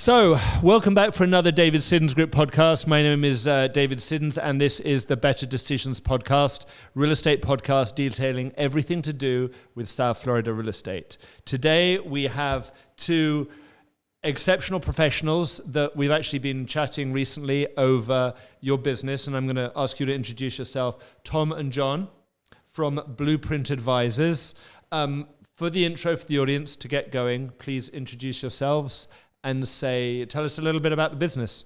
So, welcome back for another David Siddons Group podcast. My name is David Siddons, and this is the Better Decisions podcast, real estate podcast detailing everything to do with South Florida real estate. Today, we have two exceptional professionals that we've actually been chatting recently over your business, and I'm going to ask you to introduce yourself, Tom and John from Blueprint Advisors. For the intro for the audience to get going, please introduce yourselves and tell us a little bit about the business.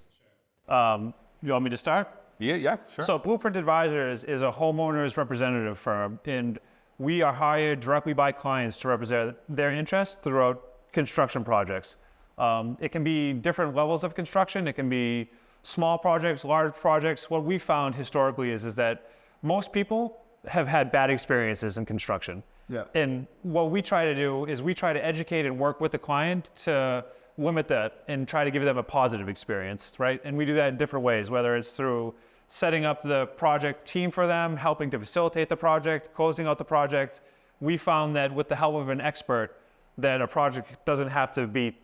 You want me to start? Yeah, sure. So Blueprint Advisors is a homeowner's representative firm, and we are hired directly by clients to represent their interests throughout construction projects. It can be different levels of construction. It can be small projects, large projects. What we found historically is that most people have had bad experiences in construction. Yeah. And what we try to do is we try to educate and work with the client to limit that and try to give them a positive experience, right? And we do that in different ways, whether it's through setting up the project team for them, helping to facilitate the project, closing out the project. We found that with the help of an expert, that a project doesn't have to be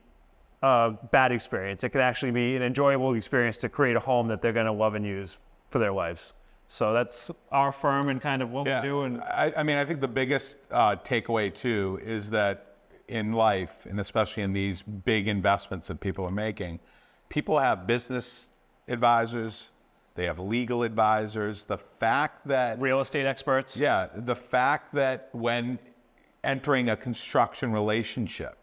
a bad experience. It can actually be an enjoyable experience to create a home that they're going to love and use for their lives. So that's our firm and kind of what we do. And I mean, I think the biggest takeaway too is that in life, and especially in these big investments that people are making, people have business advisors, they have legal advisors. The fact that real estate experts. Yeah, the fact that when entering a construction relationship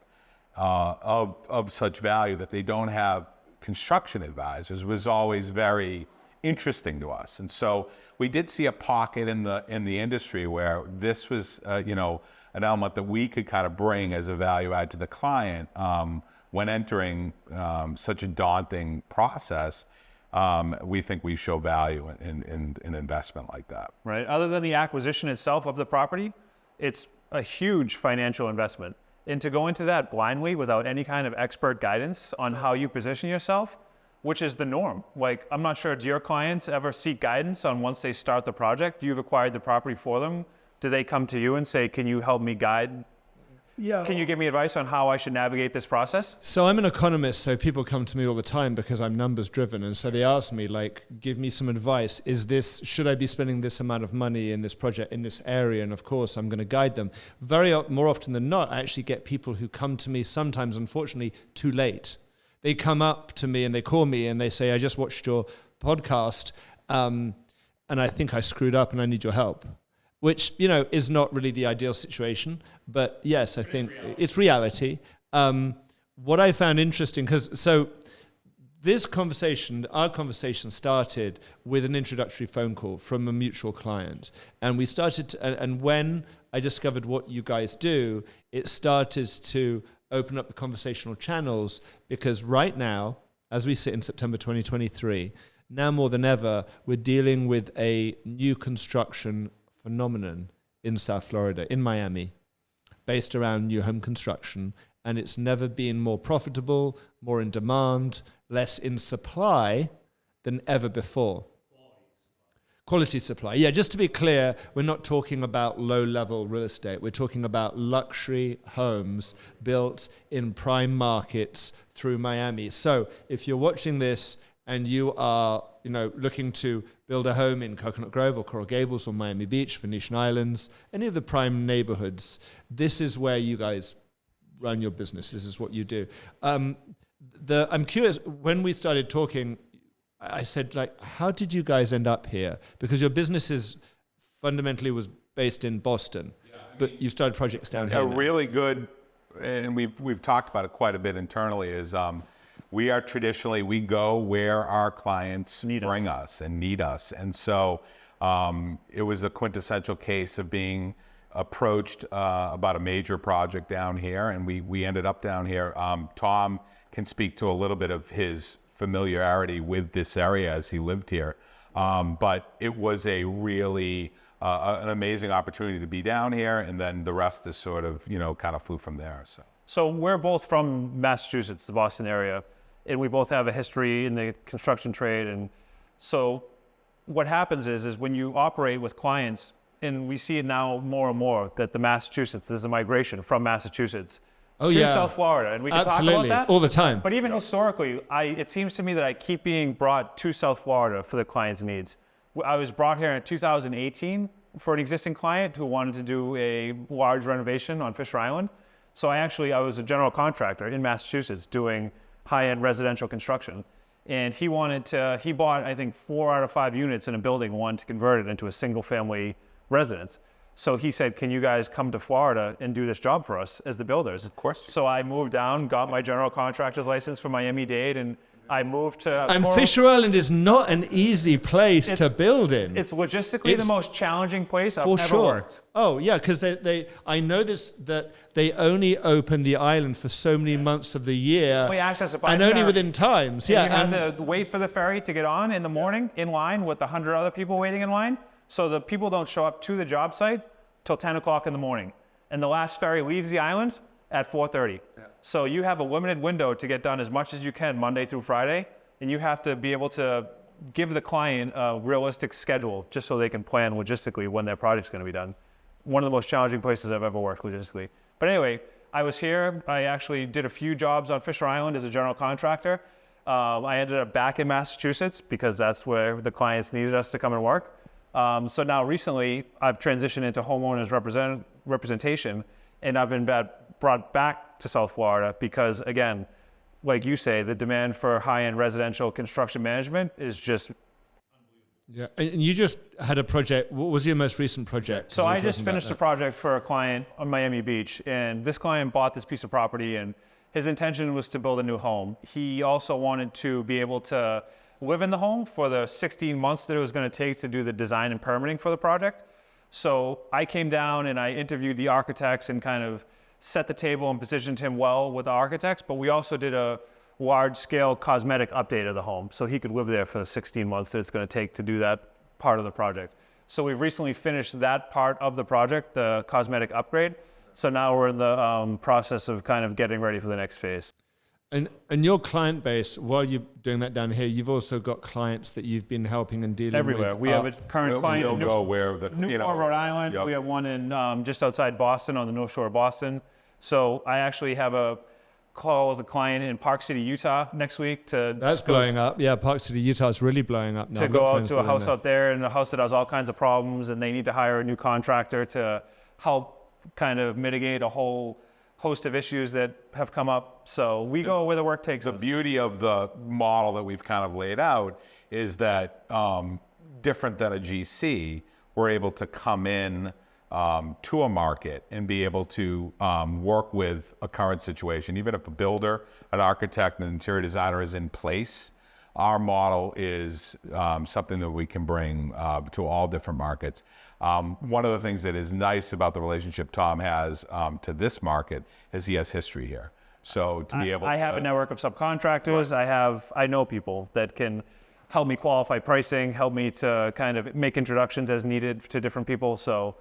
of such value that they don't have construction advisors was always very interesting to us. And so we did see a pocket in the industry where this was an element that we could kind of bring as a value add to the client when entering such a daunting process. We think we show value in an investment like that. Right. Other than the acquisition itself of the property, it's a huge financial investment. And to go into that blindly without any kind of expert guidance on how you position yourself, which is the norm. Like, I'm not sure, do your clients ever seek guidance on once they start the project? You've acquired the property for them. Do they come to you and say, can you help me guide? Yeah. Can you give me advice on how I should navigate this process? So I'm an economist, so people come to me all the time because I'm numbers driven. And so they ask me, like, give me some advice. Should I be spending this amount of money in this project, in this area? And of course, I'm going to guide them. More often than not, I actually get people who come to me sometimes, unfortunately, too late. They come up to me and they call me and they say, I just watched your podcast and I think I screwed up and I need your help. Which, is not really the ideal situation. But yes, I think it's reality. What I found interesting, our conversation started with an introductory phone call from a mutual client. And we started, and when I discovered what you guys do, it started to open up the conversational channels, because right now, as we sit in September 2023, now more than ever, we're dealing with a new construction phenomenon in South Florida, in Miami, based around new home construction, and it's never been more profitable, more in demand, less in supply than ever before. Quality supply. Yeah, just to be clear, we're not talking about low-level real estate. We're talking about luxury homes built in prime markets through Miami. So if you're watching this and you are, looking to build a home in Coconut Grove or Coral Gables or Miami Beach, Venetian Islands, any of the prime neighborhoods, this is where you guys run your business. This is what you do. I'm curious, when we started talking, I said, how did you guys end up here? Because your business fundamentally was based in Boston, but you started projects down here. Really good, and we've talked about it quite a bit internally, is we go where our clients bring us and need us. And so it was a quintessential case of being approached about a major project down here, and we ended up down here. Tom can speak to a little bit of his familiarity with this area as he lived here. But it was a really an amazing opportunity to be down here, and then the rest is sort of, kind of flew from there. So we're both from Massachusetts, the Boston area, and we both have a history in the construction trade. And so what happens is when you operate with clients, and we see it now more and more, that there's a migration from Massachusetts. Oh, to yeah. South Florida, and we can Absolutely. talk about that All the time. But even historically, it seems to me that I keep being brought to South Florida for the client's needs. I was brought here in 2018 for an existing client who wanted to do a large renovation on Fisher Island. So I was a general contractor in Massachusetts doing high-end residential construction. And he bought, I think, 4 out of 5 units in a building, wanted to convert it into a single-family residence. So he said, can you guys come to Florida and do this job for us as the builders? Of course. So I moved down, got my general contractor's license from Miami-Dade, and I moved to... And Fisher Island is not an easy place to build in. It's logistically the most challenging place I've ever worked. Oh, yeah, because I noticed that they only open the island for so many months of the year. Only access it by and only within times. And you have to wait for the ferry to get on in the morning in line with 100 other people waiting in line. So the people don't show up to the job site till 10 o'clock in the morning. And the last ferry leaves the island at 4:30. Yeah. So you have a limited window to get done as much as you can Monday through Friday. And you have to be able to give the client a realistic schedule just so they can plan logistically when their project's going to be done. One of the most challenging places I've ever worked logistically. But anyway, I was here. I actually did a few jobs on Fisher Island as a general contractor. I ended up back in Massachusetts because that's where the clients needed us to come and work. So now recently, I've transitioned into homeowners representation, and I've been brought back to South Florida because, again, like you say, the demand for high-end residential construction management is just... Yeah, and you just had a project. What was your most recent project? So I just finished a project for a client on Miami Beach, and this client bought this piece of property, and his intention was to build a new home. He also wanted to be able to live in the home for the 16 months that it was going to take to do the design and permitting for the project. So I came down and I interviewed the architects and kind of set the table and positioned him well with the architects, but we also did a large-scale cosmetic update of the home so he could live there for the 16 months that it's going to take to do that part of the project. So we've recently finished that part of the project, the cosmetic upgrade. So now we're in the process of kind of getting ready for the next phase. And your client base, while you're doing that down here, you've also got clients that you've been helping and dealing everywhere. with. We have a current client in Newport, Rhode Island. Yep. We have one in just outside Boston on the North Shore of Boston. So I actually have a call with a client in Park City, Utah next week to... That's blowing up. Yeah, Park City, Utah is really blowing up now. To go out to a house out there, and a house that has all kinds of problems, and they need to hire a new contractor to help kind of mitigate a whole host of issues that have come up. So we go where the work takes us. The beauty of the model that we've kind of laid out is that different than a GC, we're able to come in to a market and be able to work with a current situation. Even if a builder, an architect, an interior designer is in place, our model is something that we can bring to all different markets. One of the things that is nice about the relationship Tom has to this market is he has history here. So to be able I have a network of subcontractors. Right. I know people that can help me qualify pricing, help me to kind of make introductions as needed to different people. So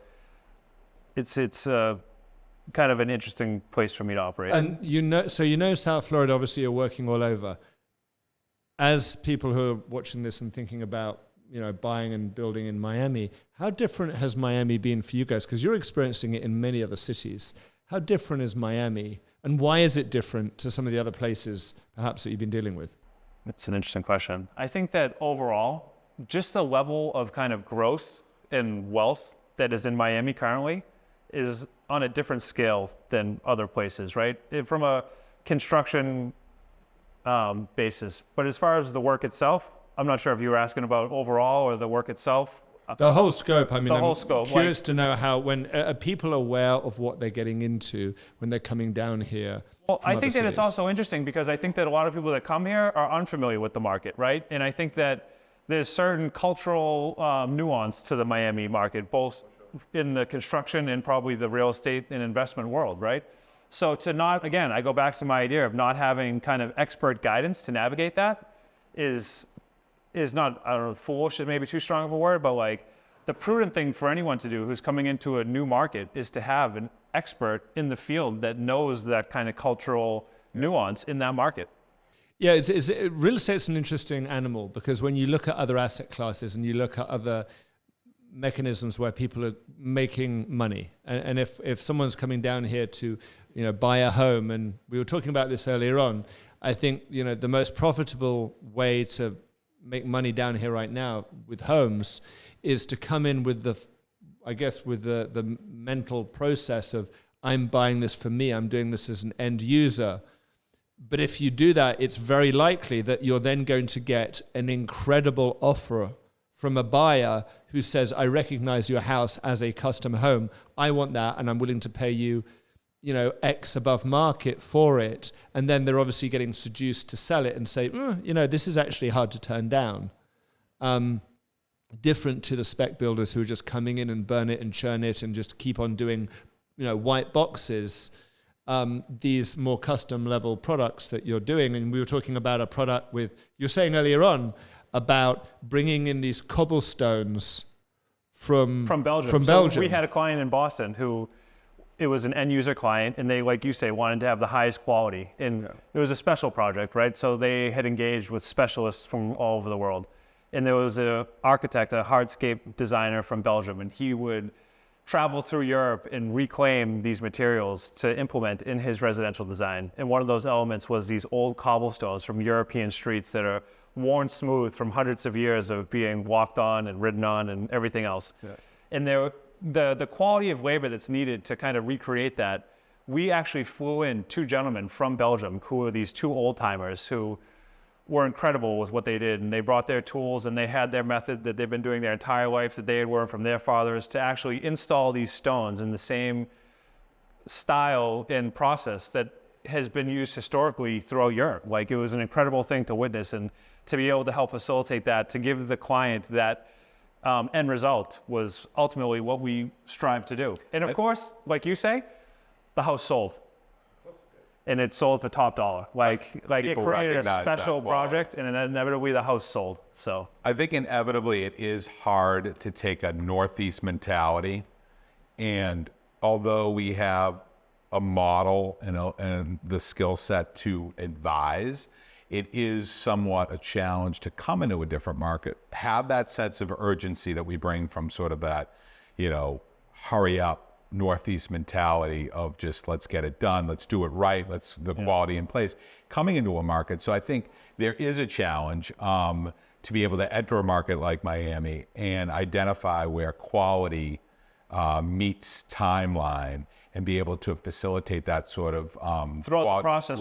it's kind of an interesting place for me to operate. And South Florida, obviously you're working all over. As people who are watching this and thinking about, buying and building in Miami, how different has Miami been for you guys? Because you're experiencing it in many other cities. How different is Miami? And why is it different to some of the other places perhaps that you've been dealing with? That's an interesting question. I think that overall, just the level of kind of growth and wealth that is in Miami currently is on a different scale than other places, right? From a construction basis. But as far as the work itself, I'm not sure if you were asking about overall or the work itself. The whole scope. I mean, whole scope. Curious to know how, when are people aware of what they're getting into when they're coming down here? Well, I think that it's also interesting because I think that a lot of people that come here are unfamiliar with the market, right? And I think that there's certain cultural nuance to the Miami market, both in the construction and probably the real estate and investment world, right? So to not, again, I go back to my idea of not having kind of expert guidance to navigate that is not, I don't know, foolish is maybe too strong of a word, but like the prudent thing for anyone to do who's coming into a new market is to have an expert in the field that knows that kind of cultural nuance in that market. Yeah, real estate's an interesting animal because when you look at other asset classes and you look at other mechanisms where people are making money. And if someone's coming down here to, buy a home, and we were talking about this earlier on, I think, the most profitable way to make money down here right now with homes is to come in with the mental process of, I'm buying this for me, I'm doing this as an end user. But if you do that, it's very likely that you're then going to get an incredible offer from a buyer who says, I recognize your house as a custom home. I want that, and I'm willing to pay you, X above market for it. And then they're obviously getting seduced to sell it and say, this is actually hard to turn down. Different to the spec builders who are just coming in and burn it and churn it and just keep on doing, white boxes. These more custom level products that you're doing. And we were talking about a product you were saying earlier on about bringing in these cobblestones from Belgium. So we had a client in Boston who, it was an end user client, and they, like you say, wanted to have the highest quality. And it was a special project, right? So they had engaged with specialists from all over the world. And there was an architect, a hardscape designer from Belgium, and he would travel through Europe and reclaim these materials to implement in his residential design. And one of those elements was these old cobblestones from European streets that are worn smooth from hundreds of years of being walked on and ridden on and everything else. Yeah. And the quality of labor that's needed to kind of recreate that, we actually flew in two gentlemen from Belgium who were these two old timers who were incredible with what they did, and they brought their tools and they had their method that they've been doing their entire life that they had learned from their fathers to actually install these stones in the same style and process that has been used historically throughout Europe. Like, it was an incredible thing to witness, and to be able to help facilitate that, to give the client that end result was ultimately what we strive to do. And of course, like you say, the house sold. And it sold for top dollar. Like it created a special project, and inevitably the house sold. So I think inevitably it is hard to take a Northeast mentality, and although we have a model and the skill set to advise, it is somewhat a challenge to come into a different market, have that sense of urgency that we bring from sort of that, hurry up Northeast mentality of just, let's get it done, let's do it right, quality in place, coming into a market. So I think there is a challenge to be able to enter a market like Miami and identify where quality meets timeline and be able to facilitate that sort of throughout the process.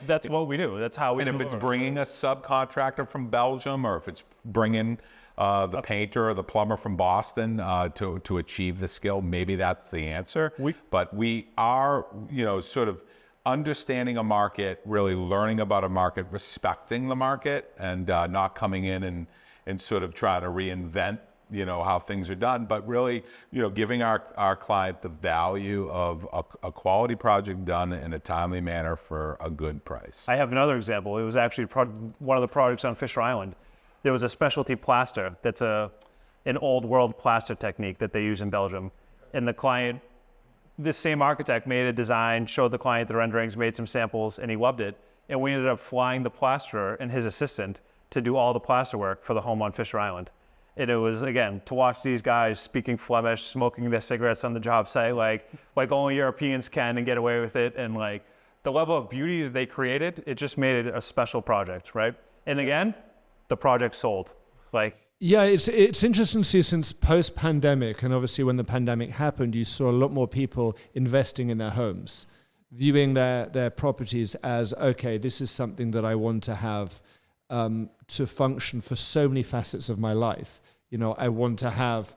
That's what we do. That's how we do it. And if it's bringing a subcontractor from Belgium, or if it's bringing the painter or the plumber from Boston to achieve the skill, maybe that's the answer. But we are, sort of understanding a market, really learning about a market, respecting the market, and not coming in and sort of trying to reinvent, how things are done, but really, giving our client the value of a quality project done in a timely manner for a good price. I have another example. It was actually one of the projects on Fisher Island. There was a specialty plaster that's an old world plaster technique that they use in Belgium. And the client, this same architect, made a design, showed the client the renderings, made some samples, and he loved it. And we ended up flying the plasterer and his assistant to do all the plaster work for the home on Fisher Island. And it was, again, to watch these guys speaking Flemish, smoking their cigarettes on the job site, like only Europeans can, and get away with it. And like the level of beauty that they created, it just made it a special project, right? And again, the project sold. Yeah, it's interesting to see, since post-pandemic, and obviously when the pandemic happened, you saw a lot more people investing in their homes, viewing their properties as, okay, this is something that I want to have to function for so many facets of my life. I want to have,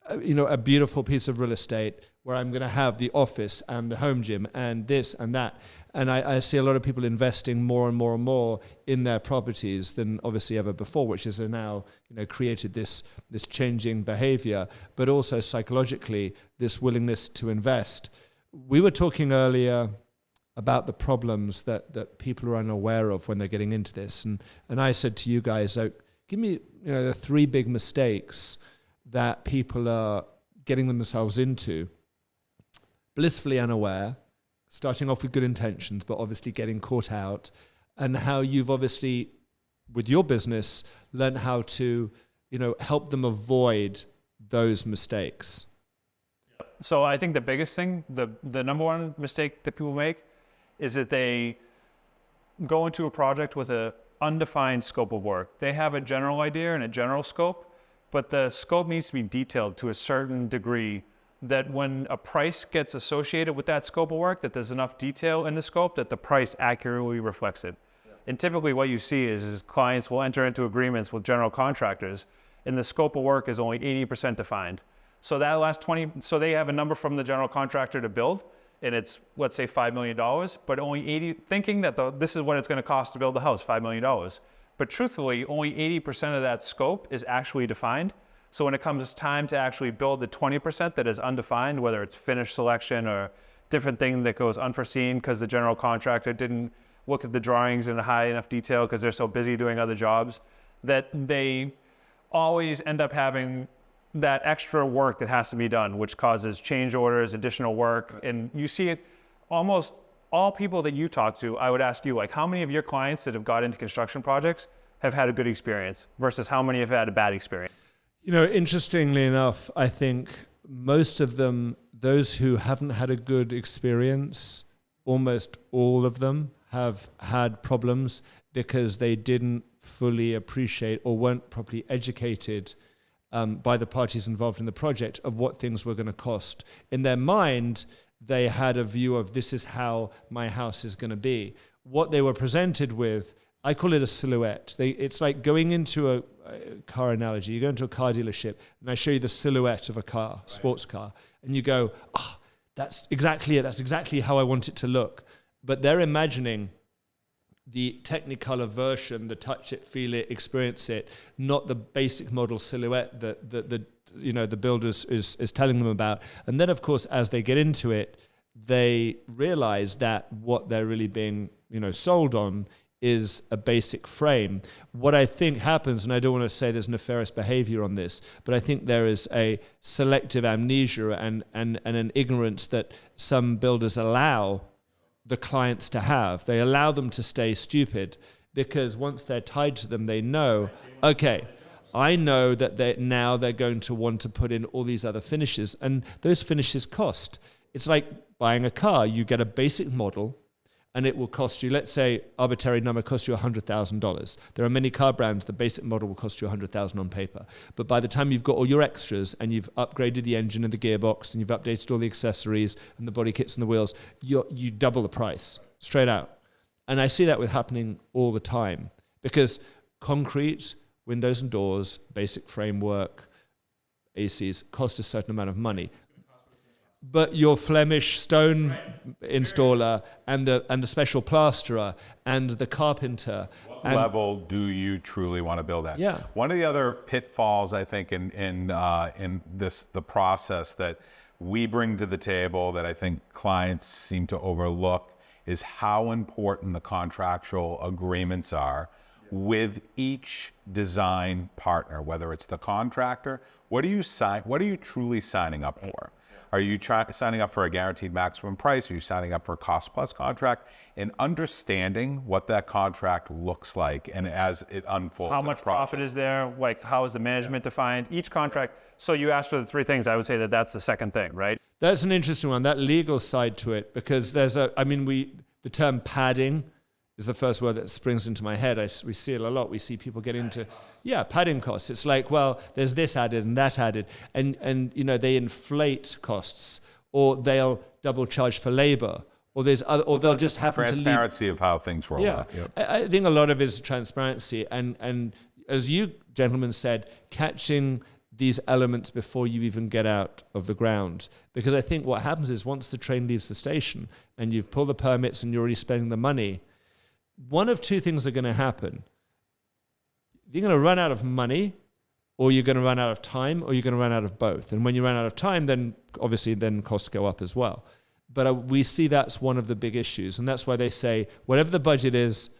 a beautiful piece of real estate where I'm going to have the office and the home gym and this and that. And I see a lot of people investing more and more and more in their properties than obviously ever before, which has now, created this changing behavior, but also psychologically, this willingness to invest. We were talking earlier about the problems that people are unaware of when they're getting into this. And I said to you guys, give me, the three big mistakes that people are getting themselves into, blissfully unaware, starting off with good intentions, but obviously getting caught out, and how you've obviously, with your business, learned how to, help them avoid those mistakes? So I think the biggest thing, the number one mistake that people make is that they go into a project with an undefined scope of work. They have a general idea and a general scope, but the scope needs to be detailed to a certain degree that when a price gets associated with that scope of work, that there's enough detail in the scope that the price accurately reflects it. Yeah. And typically what you see is clients will enter into agreements with general contractors and the scope of work is only 80% defined. So that last 20, so they have a number from the general contractor to build, and it's, let's say, $5 million, but only 80, thinking that this is what it's going to cost to build the house, $5 million. But truthfully, only 80% of that scope is actually defined. So when it comes time to actually build the 20% that is undefined, whether it's finish selection or different thing that goes unforeseen because the general contractor didn't look at the drawings in a high enough detail because they're so busy doing other jobs, that they always end up having that extra work that has to be done, which causes change orders, additional work. And you see it almost all people that you talk to, I would ask you, like, how many of your clients that have got into construction projects have had a good experience versus how many have had a bad experience? You know, interestingly enough, I think most of them, those who haven't had a good experience, almost all of them have had problems because they didn't fully appreciate or weren't properly educated by the parties involved in the project of what things were going to cost. In their mind, they had a view of this is how my house is going to be. What they were presented with, I call it a silhouette. It's like going into a car analogy. You go into a car dealership and I show you the silhouette of a car, sports car, and you go, that's exactly it. That's exactly how I want it to look. But they're imagining the Technicolor version, the touch it, feel it, experience it, not the basic model silhouette that the builders is telling them about. And then, of course, as they get into it, they realize that what they're really being sold on is a basic frame. What I think happens, and I don't want to say there's nefarious behavior on this, but I think there is a selective amnesia and an ignorance that some builders allow the clients to have. They allow them to stay stupid because once they're tied to them, they know, okay, I know that they're going to want to put in all these other finishes, and those finishes cost. It's like buying a car. You get a basic model, and it will cost you, let's say, arbitrary number, cost you $100,000. There are many car brands, the basic model will cost you $100,000 on paper. But by the time you've got all your extras and you've upgraded the engine and the gearbox and you've updated all the accessories and the body kits and the wheels, you double the price, straight out. And I see that happening all the time because concrete, windows and doors, basic framework, ACs cost a certain amount of money. But your Flemish stone installer and the special plasterer and the carpenter. What level do you truly want to build at? Yeah. One of the other pitfalls, I think, in the process that we bring to the table that I think clients seem to overlook is how important the contractual agreements are with each design partner, whether it's the contractor. What are you truly signing up for? Are you signing up for a guaranteed maximum price? Are you signing up for a cost plus contract? And understanding what that contract looks like and as it unfolds. How much profit is there? Like, how is the management defined? Each contract. So you asked for the three things. I would say that that's the second thing, right? That's an interesting one, that legal side to it, because there's the term padding is the first word that springs into my head. We see it a lot. We see people get into, padding costs. It's like, well, there's this added and that added. And they inflate costs, or they'll double charge for labor, or they'll just happen to leave. Transparency of how things roll out. Yep. I think a lot of it is transparency. And as you gentlemen said, catching these elements before you even get out of the ground. Because I think what happens is once the train leaves the station and you've pulled the permits and you're already spending the money, one of two things are going to happen. You're going to run out of money, or you're going to run out of time, or you're going to run out of both. And when you run out of time, then obviously costs go up as well. But we see that's one of the big issues. And that's why they say, whatever the budget is,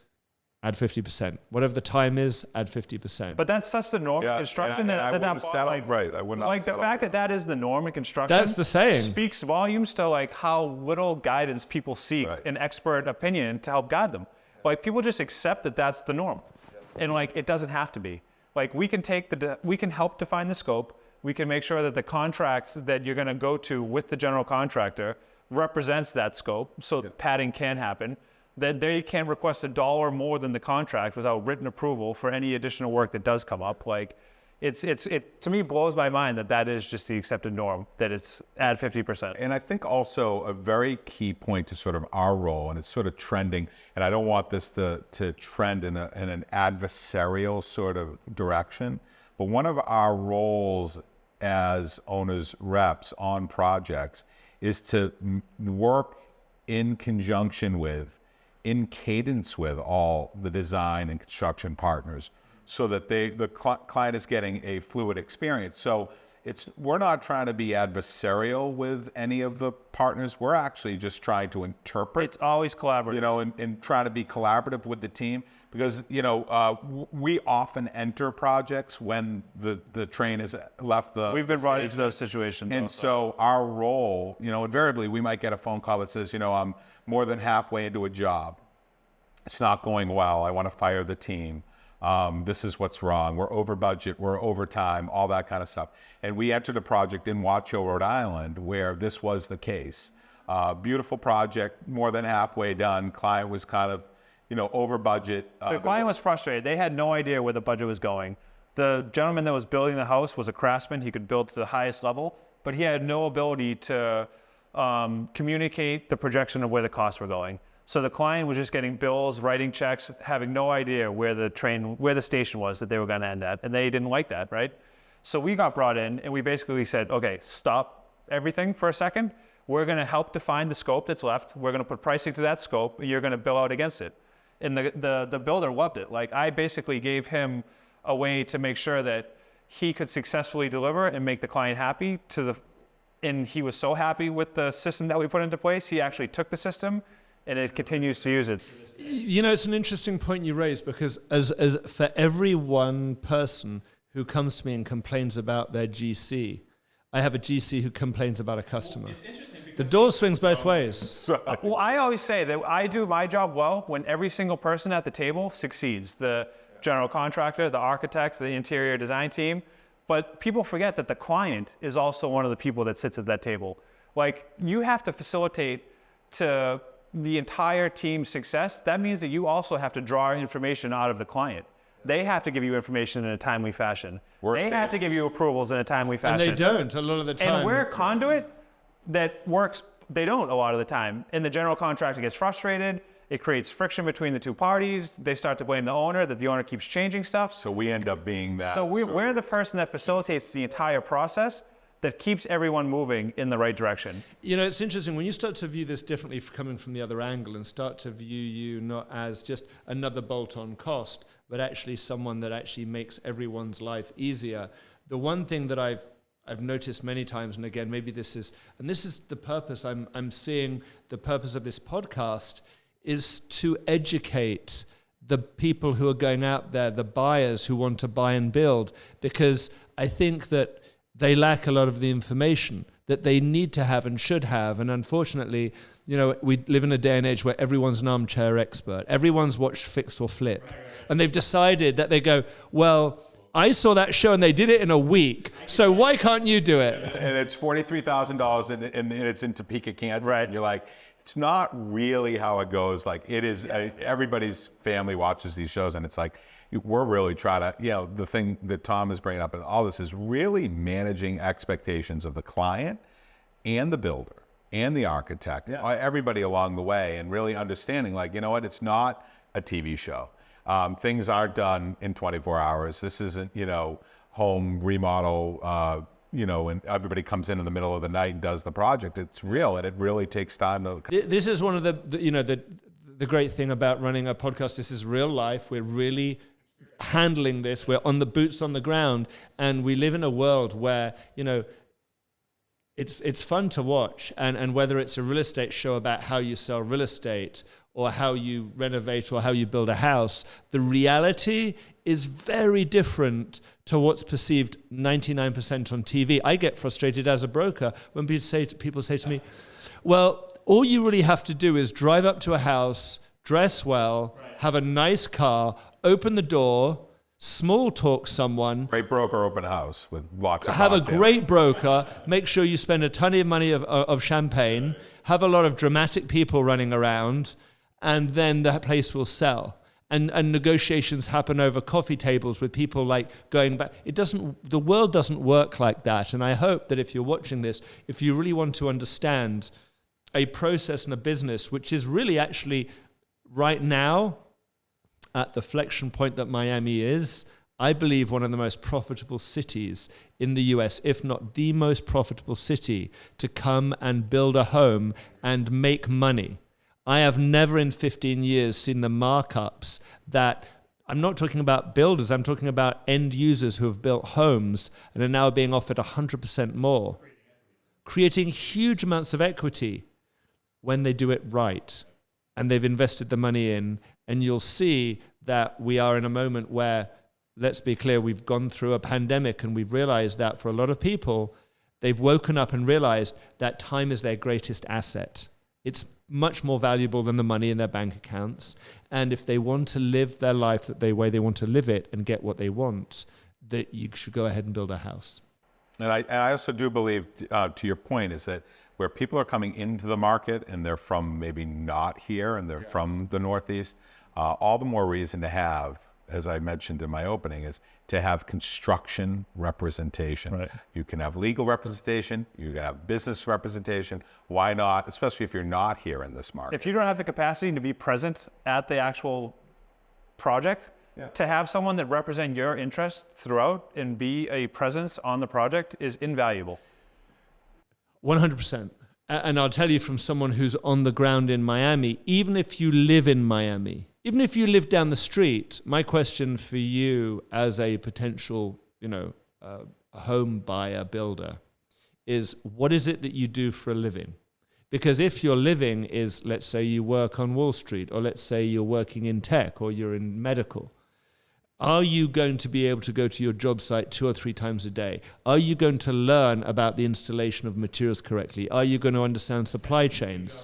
add 50%. Whatever the time is, add 50%. But that's such the norm in construction. I wouldn't the fact that is the norm in construction. That's the saying. Speaks volumes to like how little guidance people seek an expert opinion to help guide them. Like, people just accept that that's the norm. And like, it doesn't have to be. Like, we can help define the scope, we can make sure that the contract that you're going to go to with the general contractor represents that scope, so padding can happen, that they can request $1 more than the contract without written approval for any additional work that does come up. Like, it to me blows my mind that is just the accepted norm, that it's add 50%. And I think also a very key point to sort of our role, and it's sort of trending, and I don't want this to trend in an adversarial sort of direction, but one of our roles as owners reps on projects is to work in conjunction with, in cadence with all the design and construction partners, so that the client is getting a fluid experience. So we're not trying to be adversarial with any of the partners. We're actually just trying to interpret. It's always collaborative. You know, and try to be collaborative with the team, because, you know, we often enter projects when the train has left the. We've been brought into those situations. And so our role, you know, invariably we might get a phone call that says, you know, I'm more than halfway into a job. It's not going well. I want to fire the team. This is what's wrong. We're over budget, we're over time, all that kind of stuff. And we entered a project in Watchung, Rhode Island, where this was the case. Beautiful project, more than halfway done. Client was kind of, you know, over budget. The client was frustrated. They had no idea where the budget was going. The gentleman that was building the house was a craftsman. He could build to the highest level, but he had no ability to communicate the projection of where the costs were going. So the client was just getting bills, writing checks, having no idea where the station was that they were going to end at, and they didn't like that, right? So we got brought in, and we basically said, okay, stop everything for a second. We're going to help define the scope that's left. We're going to put pricing to that scope, and you're going to bill out against it. And the builder loved it. Like, I basically gave him a way to make sure that he could successfully deliver and make the client happy and he was so happy with the system that we put into place, he actually took the system and it continues to use it. You know, it's an interesting point you raise, because as for every one person who comes to me and complains about their GC, I have a GC who complains about a customer. Well, it's interesting because the door swings both ways. Well, I always say that I do my job well when every single person at the table succeeds. The general contractor, the architect, the interior design team. But people forget that the client is also one of the people that sits at that table. Like, you have to facilitate to the entire team's success. That means that you also have to draw information out of the client. They have to give you information in a timely fashion. They have to give you approvals in a timely fashion. And they don't a lot of the time. And we're a conduit that works, they don't a lot of the time. And the general contractor gets frustrated. It creates friction between the two parties. They start to blame the owner, that the owner keeps changing stuff. So we end up being that. So we're the person that facilitates the entire process, that keeps everyone moving in the right direction. You know, it's interesting when you start to view this differently coming from the other angle, and start to view you not as just another bolt-on cost, but actually someone that actually makes everyone's life easier. The one thing that I've noticed many times, and again, maybe this is the purpose, I'm seeing the purpose of this podcast, is to educate the people who are going out there, the buyers who want to buy and build, because I think that they lack a lot of the information that they need to have and should have. And unfortunately, you know, we live in a day and age where everyone's an armchair expert. Everyone's watched Fix or Flip. Right. And they've decided that they go, well, I saw that show and they did it in a week, so why can't you do it? And it's $43,000 and it's in Topeka, Kansas. Right. And you're like, it's not really how it goes. Like, it is, everybody's family watches these shows, and it's like, we're really trying to, you know, the thing that Tom is bringing up and all this is really managing expectations of the client and the builder and the architect, everybody along the way, and really understanding, like, you know what, it's not a TV show. Things aren't done in 24 hours. This isn't, you know, home remodel, you know, and everybody comes in the middle of the night and does the project. It's real, and it really takes time to. This is one of the great thing about running a podcast. This is real life. We're really handling this. We're on the boots on the ground, and we live in a world where, you know, it's fun to watch, and whether it's a real estate show about how you sell real estate or how you renovate or how you build a house, the reality is very different to what's perceived 99% on TV. I get frustrated as a broker when people say to me, well, all you really have to do is drive up to a house, dress well, have a nice car, open the door, small talk someone. Great broker open house with lots of Have cocktails. a great broker. Make sure you spend a ton of money of champagne. Have a lot of dramatic people running around, and then the place will sell. And negotiations happen over coffee tables with people like going back. The world doesn't work like that. And I hope that if you're watching this, if you really want to understand a process and a business, which is really actually right now at the flexion point that Miami is, I believe one of the most profitable cities in the US, if not the most profitable city to come and build a home and make money. I have never in 15 years seen the markups that, I'm not talking about builders, I'm talking about end users who have built homes and are now being offered 100% more, creating huge amounts of equity when they do it right. And they've invested the money in, and you'll see that we are in a moment where, let's be clear, we've gone through a pandemic, and we've realized that for a lot of people, they've woken up and realized that time is their greatest asset. It's much more valuable than the money in their bank accounts. And if they want to live their life the way they want to live it and get what they want, that you should go ahead and build a house. And I also do believe, to your point, is that where people are coming into the market and they're from maybe not here and they're from the Northeast, all the more reason to have, as I mentioned in my opening, is to have construction representation. Right. You can have legal representation, you can have business representation. Why not, especially if you're not here in this market? If you don't have the capacity to be present at the actual project, to have someone that represent your interests throughout and be a presence on the project is invaluable. 100%. And I'll tell you from someone who's on the ground in Miami, even if you live in Miami, even if you live down the street, my question for you as a potential, home buyer, builder, is what is it that you do for a living? Because if your living is, let's say you work on Wall Street, or let's say you're working in tech, or you're in medical, are you going to be able to go to your job site 2 or 3 times a day? Are you going to learn about the installation of materials correctly? Are you going to understand supply chains?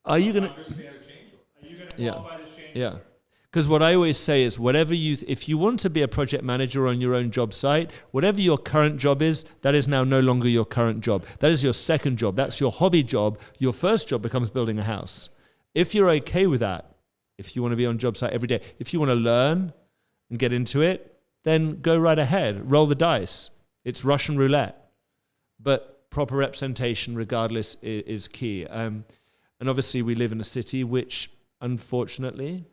Are you going to understand a change order? Are you going to Yeah. qualify this change Yeah. order? Because what I always say is if you want to be a project manager on your own job site, whatever your current job is, that is now no longer your current job. That is your second job. That's your hobby job. Your first job becomes building a house. If you're okay with that, if you want to be on job site every day, if you want to learn and get into it, then go right ahead. Roll the dice. It's Russian roulette. But proper representation, regardless, is key. And obviously, we live in a city which, unfortunately,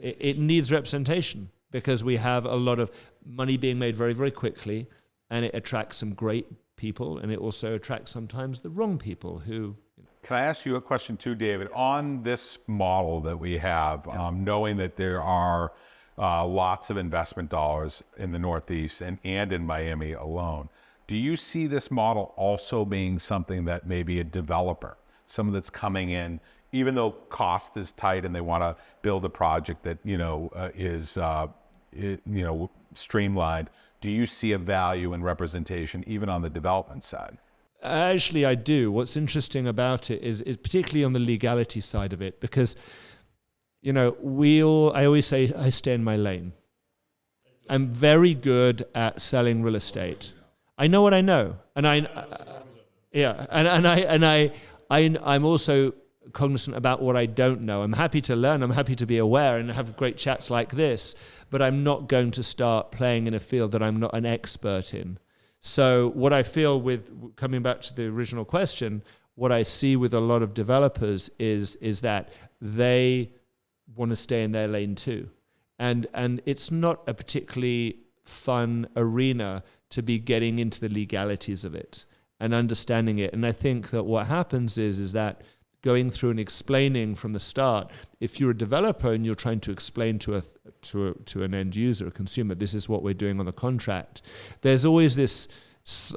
it needs representation because we have a lot of money being made very, very quickly, and it attracts some great people, and it also attracts sometimes the wrong people who... Can I ask you a question too, David? On this model that we have, knowing that there are lots of investment dollars in the Northeast and in Miami alone, do you see this model also being something that maybe a developer, someone that's coming in, even though cost is tight and they want to build a project that is streamlined, do you see a value in representation even on the development side? Actually, I do. What's interesting about it is particularly on the legality side of it, because I always say I stay in my lane. I'm very good at selling real estate. I know what I know, and I'm also cognizant about what I don't know. I'm happy to learn. I'm happy to be aware and have great chats like this, but I'm not going to start playing in a field that I'm not an expert in. So what I feel with, coming back to the original question, what I see with a lot of developers is that they want to stay in their lane too. And it's not a particularly fun arena to be getting into the legalities of it and understanding it. And I think that what happens is that going through and explaining from the start, if you're a developer and you're trying to explain to an end user, a consumer, this is what we're doing on the contract, there's always this,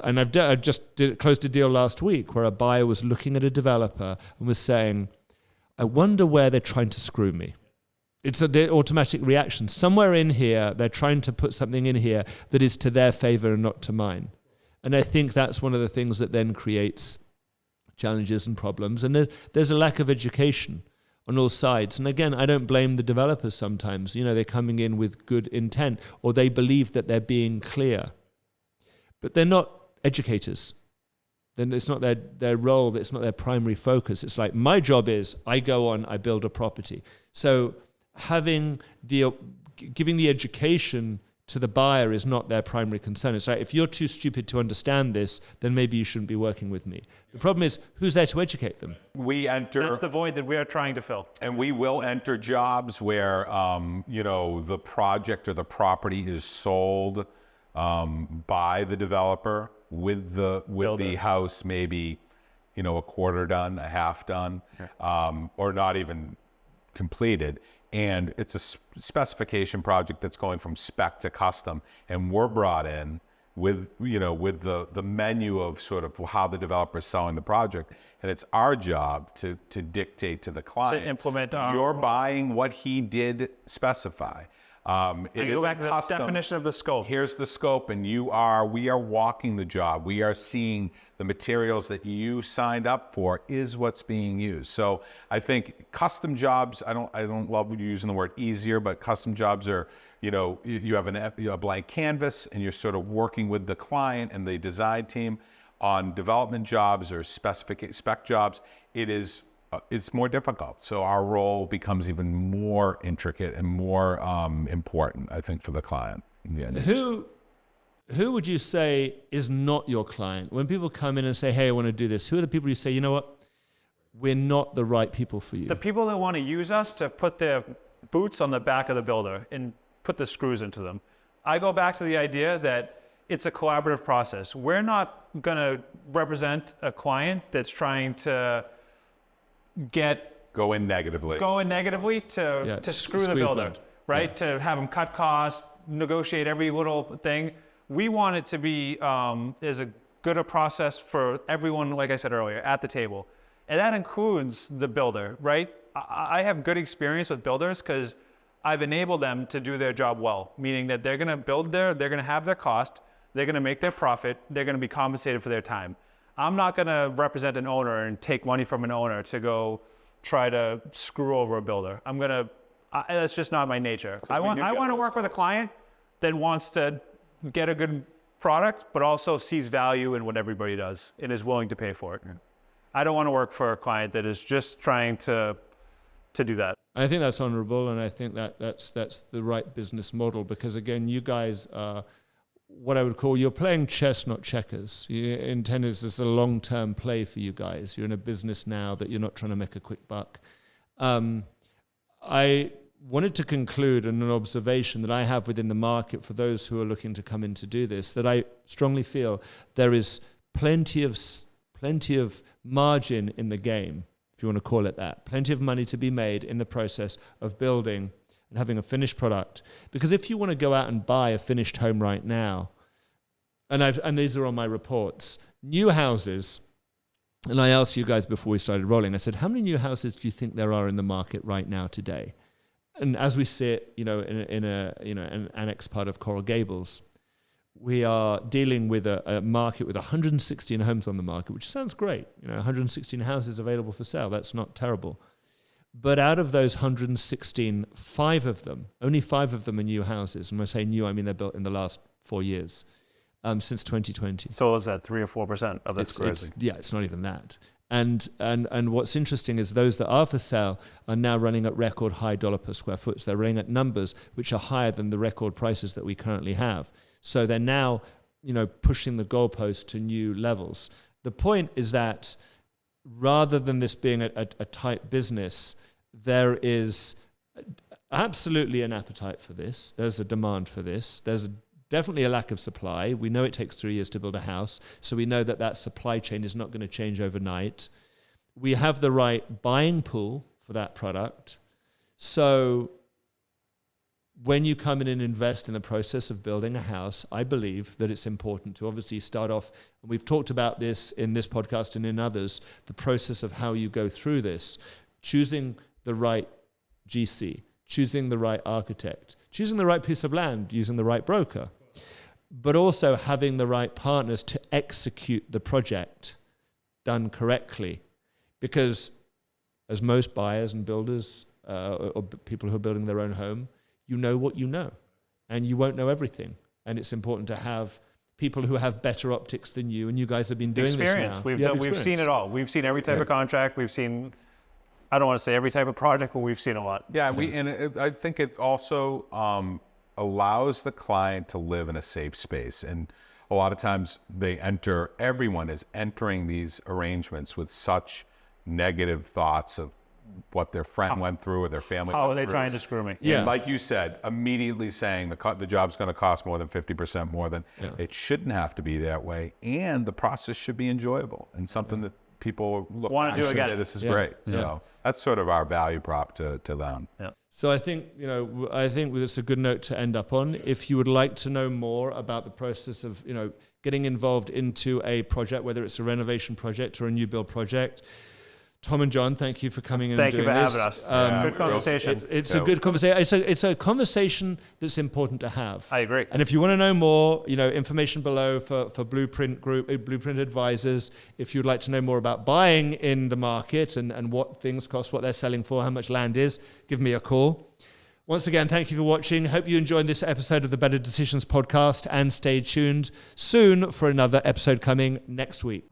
and I've just closed a deal last week where a buyer was looking at a developer and was saying, I wonder where they're trying to screw me. It's the automatic reaction. Somewhere in here, they're trying to put something in here that is to their favor and not to mine. And I think that's one of the things that then creates challenges and problems. And there's a lack of education on all sides. And again, I don't blame the developers sometimes. They're coming in with good intent, or they believe that they're being clear. But they're not educators. Then it's not their role, it's not their primary focus. It's like, my job is, I go on, I build a property. So giving the education to the buyer is not their primary concern. It's like, if you're too stupid to understand this, then maybe you shouldn't be working with me. The problem is, who's there to educate them? That's the void that we are trying to fill. And we will enter jobs where, the project or the property is sold by the developer with the house maybe, a quarter done, a half done, or not even completed. And it's a specification project that's going from spec to custom, and we're brought in with the menu of sort of how the developer is selling the project, and it's our job to dictate to the client, to implement. You're buying what he did specify. It is go back to the custom. definition of the scope. Here's the scope, and we are walking the job. We are seeing the materials that you signed up for is what's being used. So I think custom jobs, I don't love using the word easier, but custom jobs are, you have a blank canvas and you're sort of working with the client and the design team. On development jobs or spec jobs, it's more difficult. So our role becomes even more intricate and more important, I think, for the client. Yeah. Who would you say is not your client? When people come in and say, hey, I want to do this, who are the people you say, you know what, we're not the right people for you? The people that want to use us to put their boots on the back of the builder and put the screws into them. I go back to the idea that it's a collaborative process. We're not going to represent a client that's trying to go in negatively to screw the builder, right? Yeah. To have them cut costs, negotiate every little thing. We want it to be as a good a process for everyone, like I said earlier, at the table. And that includes the builder, right? I have good experience with builders because I've enabled them to do their job well, meaning that they're going to they're going to have their cost, they're going to make their profit, they're going to be compensated for their time. I'm not going to represent an owner and take money from an owner to go try to screw over a builder. That's just not my nature. I want to work with a client that wants to get a good product, but also sees value in what everybody does and is willing to pay for it. I don't want to work for a client that is just trying to do that. I think that's honorable, and I think that's the right business model, because again, you guys are what I would call, you're playing chess, not checkers. In tennis, it's a long-term play for you guys. You're in a business now that you're not trying to make a quick buck. I wanted to conclude on an observation that I have within the market for those who are looking to come in to do this, that I strongly feel there is plenty of margin in the game, if you want to call it that. Plenty of money to be made in the process of building and having a finished product. Because if you want to go out and buy a finished home right now, and these are on my reports, new houses, and I asked you guys before we started rolling, I said, how many new houses do you think there are in the market right now today? And as we sit, in an annex part of Coral Gables, we are dealing with a market with 116 homes on the market, which sounds great. 116 houses available for sale. That's not terrible. But out of those 116, only five of them are new houses. And when I say new, I mean they're built in the last 4 years, since 2020. So is that 3 or 4% of that's crazy? It's not even that. And what's interesting is those that are for sale are now running at record high dollar per square foot. So they're running at numbers which are higher than the record prices that we currently have. So they're now, pushing the goalpost to new levels. The point is that rather than this being a tight business, there is absolutely an appetite for this. There's a demand for this. There's definitely a lack of supply. We know it takes 3 years to build a house, so we know that supply chain is not going to change overnight. We have the right buying pool for that product. So when you come in and invest in the process of building a house, I believe that it's important to obviously start off, and we've talked about this in this podcast and in others, the process of how you go through this, choosing the right GC, choosing the right architect, choosing the right piece of land, using the right broker, but also having the right partners to execute the project done correctly. Because as most buyers and builders or people who are building their own home, you know what you know, and you won't know everything. And it's important to have people who have better optics than you, and you guys have been doing Experience. this now. We've seen it all. We've seen every type of contract. We've seen, I don't want to say every type of project, but we've seen a lot. Yeah, I think it also allows the client to live in a safe space. And a lot of times everyone is entering these arrangements with such negative thoughts of what their friend went through or their family How went are they through. trying to screw me? Yeah. And like you said, immediately saying the job's going to cost more than 50% more than, it shouldn't have to be that way. And the process should be enjoyable and something that people Want to do again. say this is great. So that's sort of our value prop to them. Yeah. So I think it's a good note to end up on. If you would like to know more about the process of getting involved into a project, whether it's a renovation project or a new build project, Tom and John, thank you for coming in and doing this. Thank you for having us. Good conversation. It's a good conversation. It's a conversation that's important to have. I agree. And if you want to know more, information below for Blueprint Group, Blueprint Advisors. If you'd like to know more about buying in the market and what things cost, what they're selling for, how much land is, give me a call. Once again, thank you for watching. Hope you enjoyed this episode of the Better Decisions podcast, and stay tuned soon for another episode coming next week.